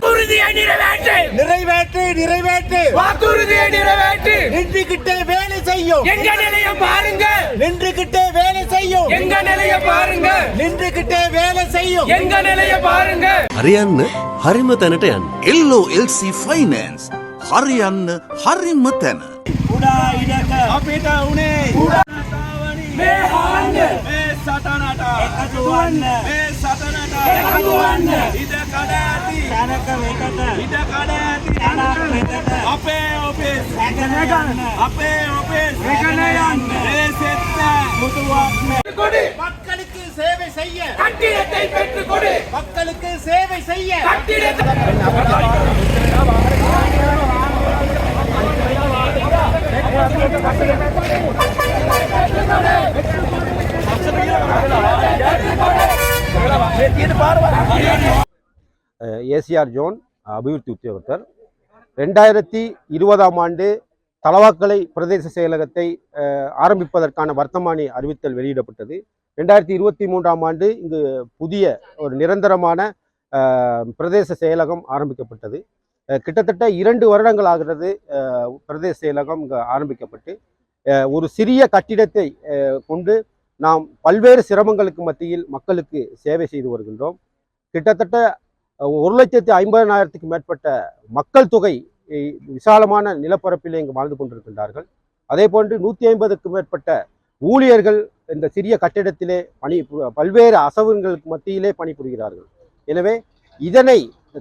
வாக்குறுதியை நிறைவேற்று நிறைவேற்று நிறைவேற்று வாக்குறுதியை நிறைவேற்று. நின்றுகிட்டே வேலை செய்யும் எங்க நிலைய பாருங்க, நின்றுகிட்டே வேலை செய்யும் எங்க நிலைய பாருங்க, நின்றுகிட்டே வேலை செய்யும் எங்க நிலைய பாருங்க. හරියන්න හරිම තැනට යන්න. LOLC Finance හරියන්න හරිම තැන. උඩා ඉඩක අපිට උනේ මේ හාන්න මේ සටනට එකතු වන්න මේ සටනට එකතු වන්න. ඉඩ කඩ ඇති තැනක වෙතට ඉඩ කඩ ඇති තැනක වෙතට අපේ ඔෆිස් රැගෙන යන්න අපේ ඔෆිස් රැගෙන යන්න මේ සෙත්ත මුතුවක් கொடு மக்களுக்கு சேவை செய்ய கட்டிடத்தை பெற்று கொடு மக்களுக்கு சேவை செய்ய கட்டிடத்தை ஏசிஆர் ஜோன் அபிவிருத்தி உத்தியோகத்தர் 2020ஆம் ஆண்டு தலவாக்கலை பிரதேச செயலகத்தை ஆரம்பிப்பதற்கான வர்த்தமானி அறிவித்தல் வெளியிடப்பட்டது. 2023ஆம் ஆண்டு இங்கு புதிய ஒரு நிரந்தரமான பிரதேச செயலகம் ஆரம்பிக்கப்பட்டது. கிட்டத்தட்ட 2 வருடங்கள் ஆகிறது பிரதேச செயலகம் இங்கு ஆரம்பிக்கப்பட்டு. ஒரு சிறிய கட்டிடத்தை கொண்டு நாம் பல்வேறு சிரமங்களுக்கு மத்தியில் மக்களுக்கு சேவை செய்து வருகின்றோம். கிட்டத்தட்ட 1,50,000க்கும் மேற்பட்ட மக்கள் தொகை விசாலமான நிலப்பரப்பிலே இங்கு வாழ்ந்து கொண்டிருக்கின்றார்கள். அதே போன்று 150க்கும் மேற்பட்ட ஊழியர்கள் இந்த சிறிய கட்டிடத்திலே பல்வேறு அசவுகளுக்கு மத்தியிலே பணிபுரிகிறார்கள். எனவே இதனை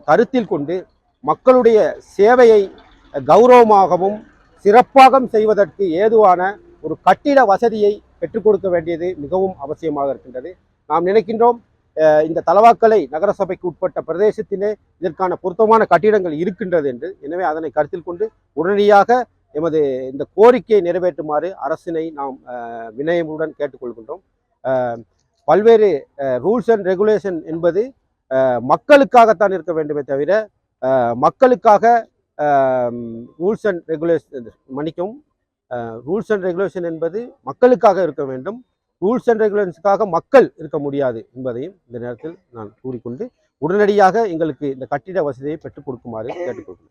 கருத்தில் கொண்டு மக்களுடைய சேவையை கௌரவமாகவும் சிறப்பாக செய்வதற்கு ஏதுவான ஒரு கட்டிட வசதியை பெற்றுக் கொடுக்க வேண்டியது மிகவும் அவசியமாக இருக்கின்றது. நாம் நினைக்கின்றோம் இந்த தலவாக்கலை நகரசபைக்கு உட்பட்ட பிரதேசத்திலே இதற்கான பொருத்தமான கட்டிடங்கள் இருக்கின்றது என்று. எனவே அதனை கருத்தில் கொண்டு உடனடியாக எமது இந்த கோரிக்கையை நிறைவேற்றுமாறு அரசினை நாம் வினயமுடன் கேட்டுக்கொள்கின்றோம். பல்வேறு ரூல்ஸ் அண்ட் ரெகுலேஷன் என்பது மக்களுக்காகத்தான் இருக்க வேண்டுமே தவிர மக்களுக்காக ரூல்ஸ் அண்ட் ரெகுலேஷன் என்பது மக்களுக்காக இருக்க வேண்டும். ரூல்ஸ் அண்ட் ரெகுலேஷனுக்காக மக்கள் இருக்க முடியாது என்பதையும் இந்த நேரத்தில் நான் கூறிக்கொண்டு உடனடியாக எங்களுக்கு இந்த கட்டிட வசதியை பெற்றுக் கொடுக்குமாறு கேட்டுக்கொள்கிறேன்.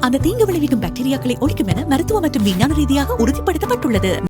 அந்த தீங்கு விளைவிக்கும் பாக்டீரியாக்களை ஒழிக்கும் என மருத்துவ மற்றும் விஞ்ஞான ரீதியாக உறுதிப்படுத்தப்பட்டுள்ளது.